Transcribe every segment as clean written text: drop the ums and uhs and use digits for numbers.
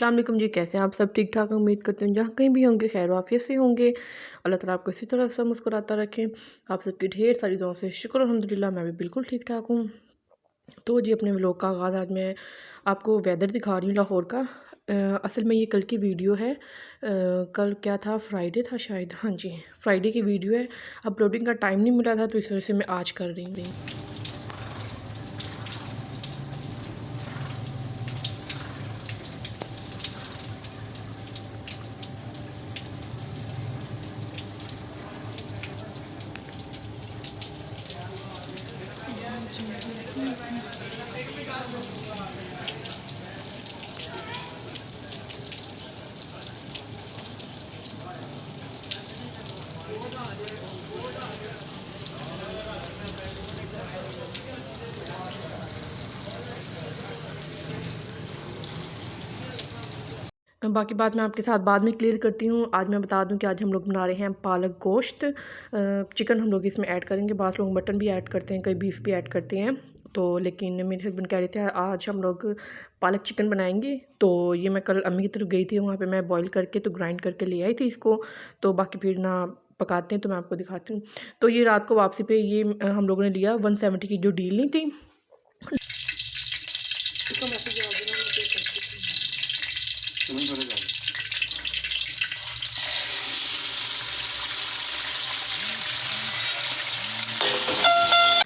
अस्सलाम वालेकुम जी, कैसे हैं आप सब? ठीक ठाक उम्मीद करते हैं जहाँ कहीं भी होंगे खैर वाफियत से होंगे। अल्लाह ताला आपको इसी तरह से मुस्कुराता रखें। आप सबकी ढेर सारी दुआओं से शुक्र अल्हम्दुलिल्लाह मैं भी बिल्कुल ठीक ठाक हूँ। तो जी अपने व्लॉग का आगाज़ आज मैं आपको वेदर दिखा रही हूँ लाहौर का। असल में ये कल की वीडियो है। कल क्या था, फ्राइडे था शायद, हाँ जी फ्राइडे की वीडियो है। अपलोडिंग का टाइम नहीं मिला था तो इस वजह से मैं आज कर रही हूँ। बाकी बात मैं आपके साथ बाद में क्लियर करती हूँ। आज मैं बता दूँ कि आज हम लोग बना रहे हैं पालक गोश्त। चिकन हम लोग इसमें ऐड करेंगे, बहुत लोग मटन भी ऐड करते हैं, कई बीफ भी ऐड करते हैं। तो लेकिन मेरे हस्बैंड कह रहे थे आज हम लोग पालक चिकन बनाएंगे। तो ये मैं कल अम्मी की तरफ गई थी, वहाँ पे मैं बॉईल करके तो ग्राइंड करके ले आई थी इसको। तो बाकी फिर ना पकाते हैं तो मैं आपको दिखाती हूँ। तो ये रात को वापसी पे ये हम लोगों ने लिया 170 की जो डील नहीं थी।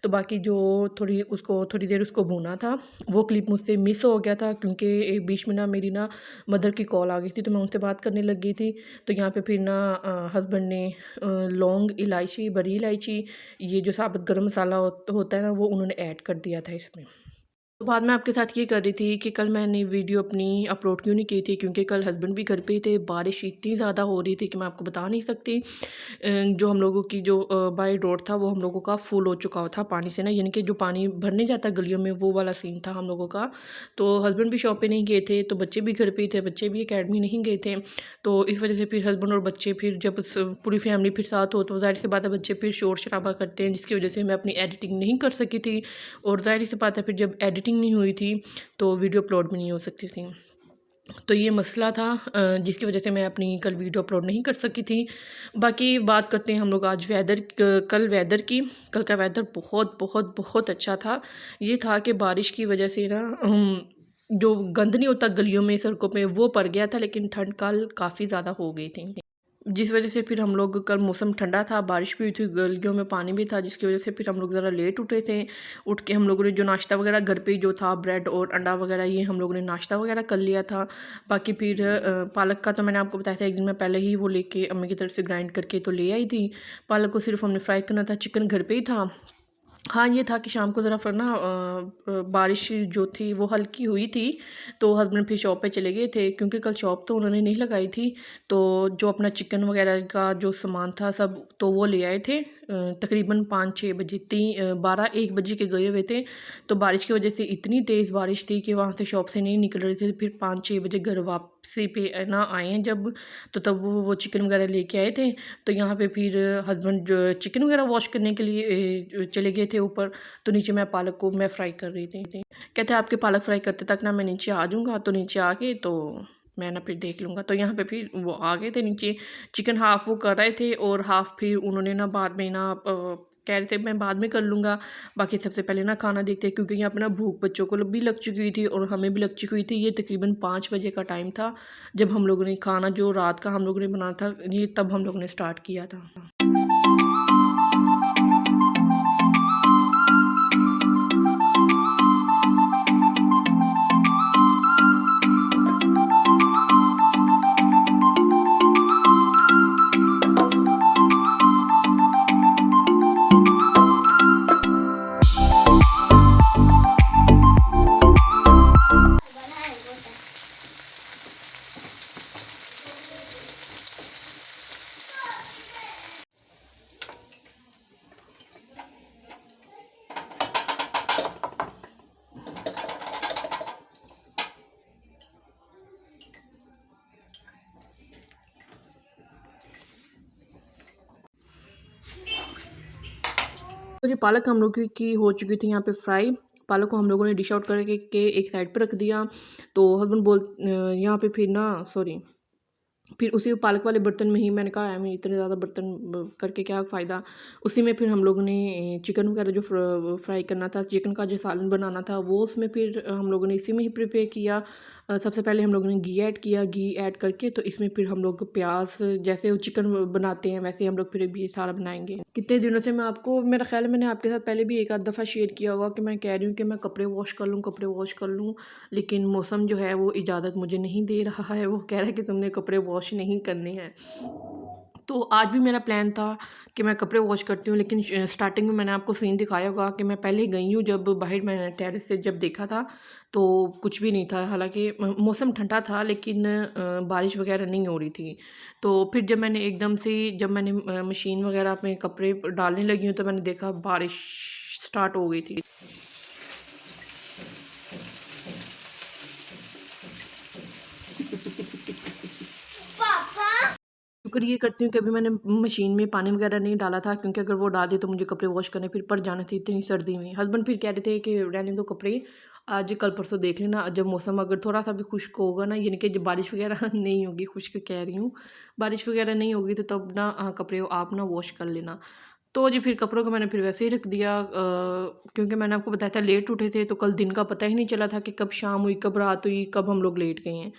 तो बाकी जो थोड़ी देर उसको भूना था, वो क्लिप मुझसे मिस हो गया था क्योंकि बीच में ना मेरी ना मदर की कॉल आ गई थी तो मैं उनसे बात करने लग गई थी। तो यहाँ पे फिर ना हस्बैंड ने लौंग, इलायची, बड़ी इलायची, ये जो साबुत गरम मसाला होता है ना, वो उन्होंने ऐड कर दिया था इसमें। तो बाद में आपके साथ ये कर रही थी कि कल मैंने वीडियो अपनी अपलोड क्यों नहीं की थी, क्योंकि कल हस्बैंड भी घर पे ही थे। बारिश इतनी ज़्यादा हो रही थी कि मैं आपको बता नहीं सकती। जो हम लोगों की जो बाई रोड था वो हम लोगों का फुल हो चुका था पानी से ना, यानी कि जो पानी भरने जाता गलियों में वो वाला सीन था हम लोगों का। तो हस्बैंड भी शॉप पे नहीं गए थे, तो बच्चे भी घर पे ही थे, बच्चे भी एकेडमी नहीं गए थे। तो इस वजह से फिर हस्बैंड और बच्चे फिर जब पूरी फैमिली फिर साथ हो तो ज़ाहिर सी बात है बच्चे फिर शोर शराबा करते हैं, जिसकी वजह से मैं अपनी एडिटिंग नहीं कर सकी थी। और ज़ाहिर सी बात है फिर जब एडिटिंग नहीं हुई थी तो वीडियो अपलोड भी नहीं हो सकती थी। तो ये मसला था जिसकी वजह से मैं अपनी कल वीडियो अपलोड नहीं कर सकी थी। बाकी बात करते हैं हम लोग आज कल वेदर की। कल का वेदर बहुत बहुत बहुत अच्छा था। ये था कि बारिश की वजह से ना जो गंद नहीं होता गलियों में, सड़कों पे, वो पड़ गया था, लेकिन ठंड कल काफ़ी ज़्यादा हो गई थी, जिस वजह से फिर हम लोग कल मौसम ठंडा था, बारिश भी हुई थी, गलियों में पानी भी था, जिसकी वजह से फिर हम लोग ज़रा लेट उठे थे। उठ के हम लोगों ने जो नाश्ता वगैरह घर पे जो था, ब्रेड और अंडा वगैरह, ये हम लोगों ने नाश्ता वगैरह कर लिया था। बाकी फिर पालक का तो मैंने आपको बताया था, एक दिन मैं पहले ही वो लेके अम्मी की तरफ से ग्राइंड करके तो ले आई थी। पालक को सिर्फ हमने फ्राई करना था, चिकन घर पे ही था। हाँ, ये था कि शाम को ज़रा फिर ना बारिश जो थी वो हल्की हुई थी, तो हस्बैंड फिर शॉप पे चले गए थे, क्योंकि कल शॉप तो उन्होंने नहीं लगाई थी। तो जो अपना चिकन वगैरह का जो सामान था सब, तो वो ले आए थे तकरीबन 5-6 बजे, 12-1 बजे के गए हुए थे। तो बारिश की वजह से इतनी तेज़ बारिश थी कि वहाँ से शॉप से नहीं निकल रहे थे। फिर 5-6 बजे घर वापसी पे ना आए हैं जब, तो तब वो चिकन वगैरह लेके आए थे। तो यहाँ पे फिर हस्बैंड चिकन वगैरह वॉश करने के लिए चले गए थे ऊपर। तो नीचे मैं पालक को मैं फ्राई कर रही थी। कहते आपके पालक फ्राई करते तक ना मैं नीचे आ जाऊँगा। तो नीचे आके तो मैं ना फिर देख लूँगा। तो यहाँ पे फिर वो आ गए थे नीचे। चिकन हाफ़ वो कर रहे थे और हाफ़ फिर उन्होंने ना बाद में ना कह रहे थे मैं बाद में कर लूँगा। बाकी सबसे पहले ना खाना देखते हैं, क्योंकि यहाँ पे ना भूख बच्चों को भी लग चुकी हुई थी और हमें भी लग चुकी हुई थी। ये तकरीबन 5 बजे का टाइम था जब हम लोगों ने खाना जो रात का हम लोगों ने बनाना था, ये तब हम लोगों ने स्टार्ट किया था। तो ये पालक हम लोग की हो चुकी थी यहाँ पे फ्राई। पालक को हम लोगों ने डिश आउट करके एक साइड पर रख दिया। तो हस्बैंड यहाँ पे फिर ना सॉरी फिर उसी पालक वाले बर्तन में ही मैंने कहा हमें इतने ज़्यादा बर्तन करके क्या फ़ायदा। उसी में फिर हम लोगों ने चिकन वगैरह जो फ्राई करना था, चिकन का जो सालन बनाना था, वो उसमें फिर हम लोगों ने इसी में ही प्रिपेयर किया। सबसे पहले हम लोगों ने घी ऐड किया, घी ऐड करके तो इसमें फिर हम लोग प्याज जैसे वो चिकन बनाते हैं वैसे हम लोग फिर भी सारा बनाएंगे। कितने दिनों से मैं आपको, मेरा ख्याल है मैंने आपके साथ पहले भी एक आध दफ़ा शेयर किया होगा कि मैं कह रही हूँ कि मैं कपड़े वॉश कर लूँ, कपड़े वॉश कर लूँ, लेकिन मौसम जो है वो इजाज़त मुझे नहीं दे रहा है। वो कह रहा है कि तुमने कपड़े वॉश नहीं करने हैं। तो आज भी मेरा प्लान था कि मैं कपड़े वॉश करती हूँ, लेकिन स्टार्टिंग में मैंने आपको सीन दिखाया होगा कि मैं पहले गई हूँ, जब बाहर मैंने टेरेस से जब देखा था तो कुछ भी नहीं था। हालांकि मौसम ठंडा था, लेकिन बारिश वगैरह नहीं हो रही थी। तो फिर जब मैंने एकदम से जब मैंने मशीन वगैरह में कपड़े डालने लगी हूँ तो मैंने देखा बारिश स्टार्ट हो गई थी। शुक्र ये करती हूँ कि अभी मैंने मशीन में पानी वगैरह नहीं डाला था, क्योंकि अगर वो डाल दी तो मुझे कपड़े वॉश करने फिर पड़ जाने थे इतनी सर्दी में। हस्बैंड फिर कह रहे थे कि रहने दो कपड़े, आज कल परसों देख लेना, जब मौसम अगर थोड़ा सा भी खुश्क होगा ना, यानी कि जब बारिश वगैरह नहीं होगी, खुश्क कह रही हूँ, बारिश वगैरह नहीं होगी तो तब ना कपड़े आप ना वॉश कर लेना। तो जी फिर कपड़ों को मैंने फिर वैसे ही रख दिया, क्योंकि मैंने आपको बताया था लेट उठे थे, तो कल दिन का पता ही नहीं चला था कि कब शाम हुई, कब रात हुई, कब हम लोग लेट गए हैं।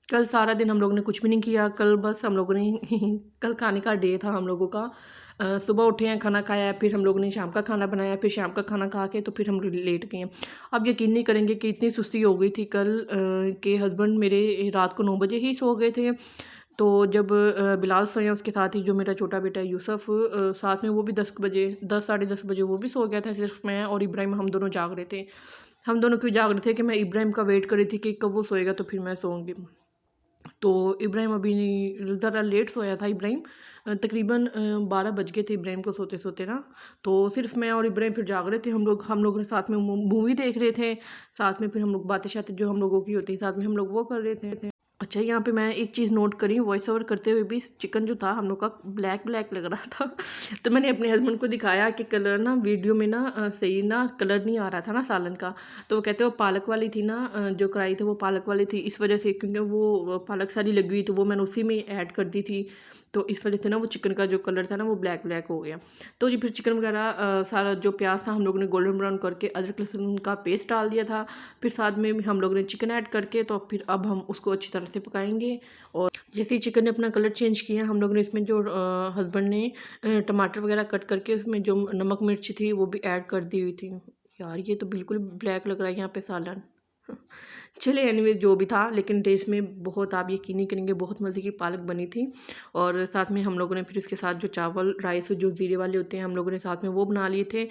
कल सारा दिन हम लोगों ने कुछ भी नहीं किया। कल बस हम लोगों ने कल खाने का डे था हम लोगों का। सुबह उठे हैं, खाना खाया, फिर हम लोगों ने शाम का खाना बनाया, फिर शाम का खाना खा के तो फिर हम लोग लेट गए हैं। अब यकीन नहीं करेंगे कि इतनी सुस्ती हो गई थी कल कि हस्बैंड मेरे रात को 9 बजे ही सो गए थे। तो जब बिलाल सोया, उसके साथ ही जो मेरा छोटा बेटा है यूसुफ, साथ में वो भी 10 बजे, 10 साढ़े 10 बजे वो भी सो गया था। सिर्फ मैं और इब्राहिम हम दोनों जाग रहे थे। हम दोनों क्यों जाग रहे थे कि मैं इब्राहिम का वेट कर रही थी कि कब वो सोएगा तो फिर मैं सोऊंगी। तो इब्राहिम अभी ज़रा लेट सोया था इब्राहिम, तकरीबन 12 बज गए थे इब्राहिम को सोते सोते ना। तो सिर्फ मैं और इब्राहिम फिर जाग रहे थे। हम लोग साथ में मूवी देख रहे थे, साथ में फिर हम लोग बातें शातें जो हम लोगों की होती है साथ में हम लोग वो कर रहे थे। अच्छा, यहाँ पे मैं एक चीज़ नोट करी, वॉइस ओवर करते हुए भी चिकन जो था हम लोग का ब्लैक ब्लैक लग रहा था। तो मैंने अपने हस्बैंड को दिखाया कि कलर ना वीडियो में ना सही ना कलर नहीं आ रहा था ना सालन का। तो वो कहते वो पालक वाली थी ना, जो कढ़ाई थी वो पालक वाली थी, इस वजह से, क्योंकि वो पालक सारी लगी हुई तो वो मैंने उसी में ऐड कर दी थी। तो इस वजह से ना वो चिकन का जो कलर था ना वो ब्लैक ब्लैक हो गया। तो ये फिर चिकन वगैरह सारा जो प्याज था हम लोगों ने गोल्डन ब्राउन करके अदरक लहसुन का पेस्ट डाल दिया था। फिर साथ में हम लोगों ने चिकन ऐड करके तो फिर अब हम उसको अच्छी तरह से पकाएंगे। और जैसे ही चिकन ने अपना कलर चेंज किया, हम लोगों ने इसमें जो हस्बैंड ने टमाटर वगैरह कट करके उसमें जो नमक मिर्च थी वो भी ऐड कर दी हुई थी। यार ये तो बिल्कुल ब्लैक लग रहा है यहाँ पे सालन। चले एनीवेज जो भी था, लेकिन टेस्ट में बहुत, आप यकीन नहीं करेंगे, बहुत मज़े की पालक बनी थी। और साथ में हम लोगों ने फिर उसके साथ जो चावल राइस जो ज़ीरे वाले होते हैं हम लोगों ने साथ में वो बना लिए थे।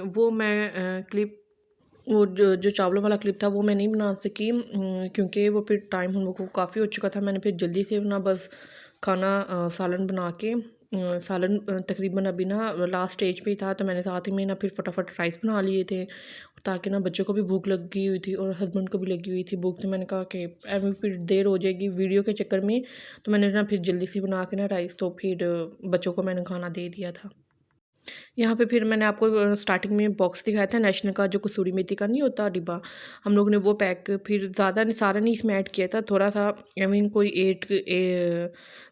वो मैं क्लिप, वो जो चावलों वाला क्लिप था वो मैं नहीं बना सकी, क्योंकि वो फिर टाइम हम लोगों को काफ़ी हो चुका था। मैंने फिर जल्दी से ना बस खाना सालन बना के सालन तकरीबन अभी ना लास्ट स्टेज पे ही था, तो मैंने साथ ही में ना फिर फटाफट राइस बना लिए थे, ताकि ना बच्चों को भी भूख लगी हुई थी और हस्बैंड को भी लगी हुई थी भूख। तो मैंने कहा कि अभी फिर देर हो जाएगी वीडियो के चक्कर में, तो मैंने ना फिर जल्दी से बना के ना राइस तो फिर बच्चों को मैंने खाना दे दिया था। यहाँ पे फिर मैंने आपको स्टार्टिंग में बॉक्स दिखाया था नेशनल का, जो कसूरी मेथी का नहीं होता डिब्बा, हम लोग ने वो पैक, फिर ज़्यादा नहीं, सारा नहीं इसमें ऐड किया था, थोड़ा सा, आई मीन कोई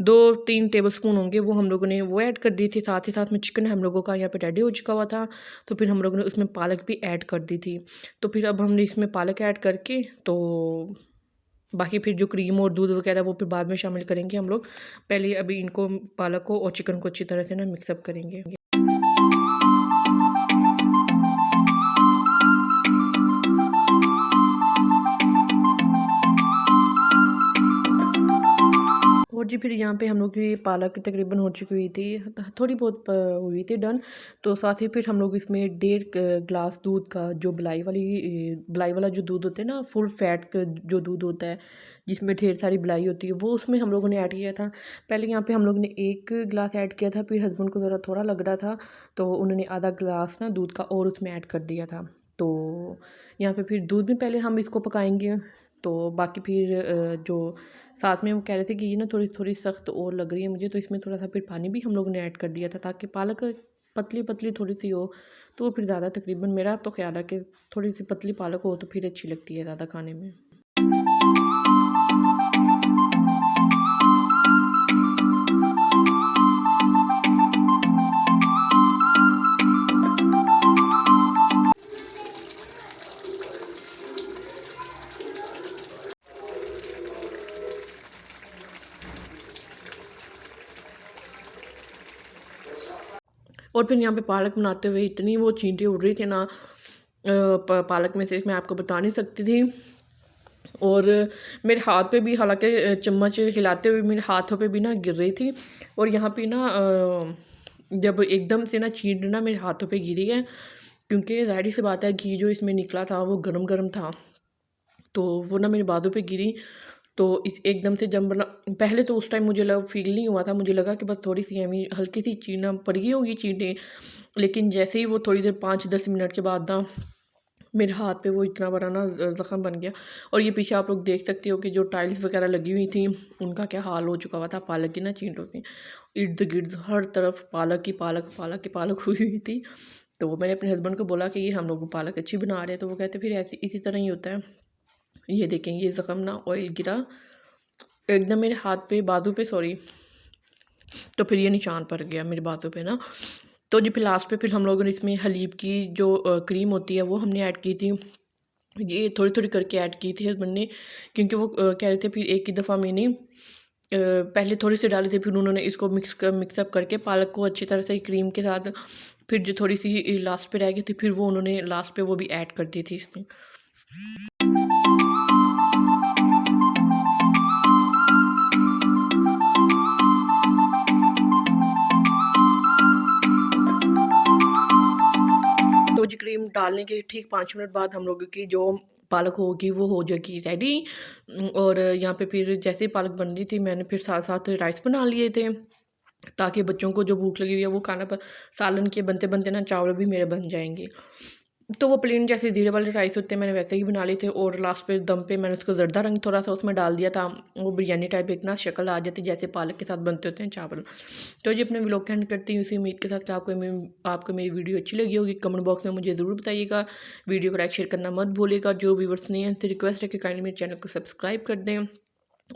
2-3 टेबल स्पून होंगे, वो हम लोगों ने वो ऐड कर दी थी। साथ ही साथ में चिकन हम लोगों का यहाँ पे रेडी हो चुका हुआ था, तो फिर हम लोगों ने उसमें पालक भी ऐड कर दी थी। तो फिर अब हमने इसमें पालक ऐड करके तो बाकी फिर जो क्रीम और दूध वगैरह वो फिर बाद में शामिल करेंगे हम लोग। पहले अभी इनको, पालक को और चिकन को अच्छी तरह से ना मिक्सअप करेंगे। और जी फिर यहाँ पे हम लोग की पालक तकरीबन हो चुकी हुई थी, थोड़ी बहुत हुई थी डन। तो साथ ही फिर हम लोग इसमें 1.5 ग्लास दूध का, जो बलाई वाला जो दूध होता है ना, फुल फैट का जो दूध होता है जिसमें ढेर सारी बलाई होती है, वो उसमें हम लोगों ने ऐड किया था। पहले यहाँ पे हम लोग ने 1 गिलास ऐड किया था, फिर हस्बैंड को ज़रा थोड़ा लग रहा था तो उन्होंने आधा गिलास ना दूध का और उसमें ऐड कर दिया था। तो यहाँ पे फिर दूध में पहले हम इसको पकाएंगे, तो बाकी फिर जो साथ में वो कह रहे थे कि ये ना थोड़ी थोड़ी सख्त और लग रही है मुझे, तो इसमें थोड़ा सा फिर पानी भी हम लोगों ने ऐड कर दिया था ताकि पालक पतली पतली थोड़ी सी हो तो फिर ज़्यादा, तकरीबन मेरा तो ख्याल है कि थोड़ी सी पतली पालक हो तो फिर अच्छी लगती है ज़्यादा खाने में। और फिर यहाँ पे पालक बनाते हुए इतनी वो चींटी उड़ रही थी ना पालक में से, मैं आपको बता नहीं सकती थी। और मेरे हाथ पे भी, हालांकि चम्मच हिलाते हुए मेरे हाथों पे भी ना गिर रही थी। और यहाँ पे ना जब एकदम से ना चींटी ना मेरे हाथों पे गिरी है, क्योंकि ज़ाहिर सी बात है घी जो इसमें निकला था वो गरम गरम था, तो वो ना मेरे बालों पे गिरी। तो इस एकदम से जब ना, पहले तो उस टाइम मुझे फील नहीं हुआ था, मुझे लगा कि बस थोड़ी सी हमें हल्की सी चीना पड़ गई होगी चींटी। लेकिन जैसे ही वो थोड़ी देर 5-10 मिनट के बाद ना मेरे हाथ पे वो इतना बड़ा ना ज़ख़म बन गया। और ये पीछे आप लोग देख सकते हो कि जो टाइल्स वगैरह लगी हुई थी उनका क्या हाल हो चुका हुआ था, पालक की ना चींटों से इर्द गिर्द हर तरफ पालक ही पालक, पालक की पालक हुई हुई थी। तो मैंने अपने हस्बैंड को बोला कि ये हम लोग पालक अच्छी बना रहे हैं, तो वो कहते फिर ऐसी इसी तरह ही होता है। ये देखें, ये ज़ख़म ना ऑयल गिरा एकदम मेरे हाथ पे, बाजू पे, सॉरी, तो फिर ये निशान पड़ गया मेरे बातों पे ना। तो जी फिर लास्ट पे फिर हम लोगों ने इसमें हलीब की जो क्रीम होती है वो हमने ऐड की थी। ये थोड़ी थोड़ी करके ऐड की थी हस्बैंड ने, क्योंकि वो कह रहे थे फिर एक ही दफ़ा मैंने पहले थोड़ी सी डाली थी, फिर उन्होंने इसको मिक्सअप करके पालक को अच्छी तरह से क्रीम के साथ, फिर जो थोड़ी सी लास्ट पे रह गई थी फिर वो उन्होंने लास्ट पे वो भी ऐड कर दी थी इसमें। तो जी क्रीम डालने के ठीक 5 मिनट बाद हम लोगों की जो पालक होगी वो हो जाएगी रेडी। और यहाँ पे फिर जैसे ही पालक बन रही थी मैंने फिर साथ साथ राइस बना लिए थे, ताकि बच्चों को जो भूख लगी हुई है वो खाना पर सालन के बनते बनते ना चावल भी मेरे बन जाएंगे। तो वो प्लेन जैसे ज़ीरे वाले राइस होते हैं मैंने वैसे ही बना लिए थे, और लास्ट पे दम पे मैंने उसको ज़र्दा रंग थोड़ा सा उसमें डाल दिया था, वो बिरयानी टाइप एक ना शक्ल आ जाती जैसे पालक के साथ बनते होते हैं चावल। तो ये अपने व्लॉग का एंड करती हूँ इसी उम्मीद के साथ कि आपको मेरी वीडियो अच्छी लगी होगी। कमेंट बॉक्स में मुझे ज़रूर बताइएगा, वीडियो को लाइक शेयर करना मत भूलिएगा। जो व्यूअर्स नहीं है उनसे रिक्वेस्ट है कि काइंडली मेरे चैनल को सब्सक्राइब कर दें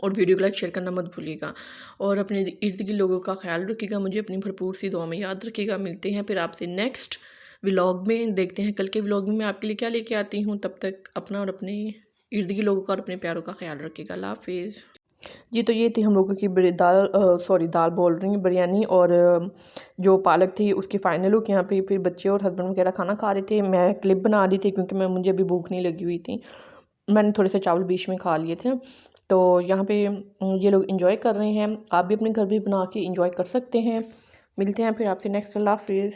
और वीडियो को लाइक शेयर करना मत भूलिएगा। और अपने इर्द गिर्द लोगों का ख्याल रखिएगा, मुझे अपनी भरपूर सी दुआ में याद रखिएगा। मिलते हैं फिर आपसे नेक्स्ट व्लॉग में, देखते हैं कल के व्लॉग में मैं आपके लिए क्या लेके आती हूँ। तब तक अपना और अपने इर्द गिर्द लोगों का और अपने प्यारों का ख्याल रखिएगा। अल्लाह हाफिज़। जी तो ये थी हम लोगों की दाल बोल रही हूँ, बिरयानी, और जो पालक थी उसकी फ़ाइनल लुक। यहाँ पे फिर बच्चे और हस्बैंड वगैरह खाना खा रहे थे, मैं क्लिप बना रही थी क्योंकि मुझे अभी भूख नहीं लगी हुई थी। मैंने थोड़े से चावल बीच में खा लिए थे। तो यहाँ पे ये लोग इंजॉय कर रहे हैं, आप भी अपने घर भी बना के इंजॉय कर सकते हैं। मिलते हैं फिर आपसे नेक्स्ट। अल्लाह हाफिज़।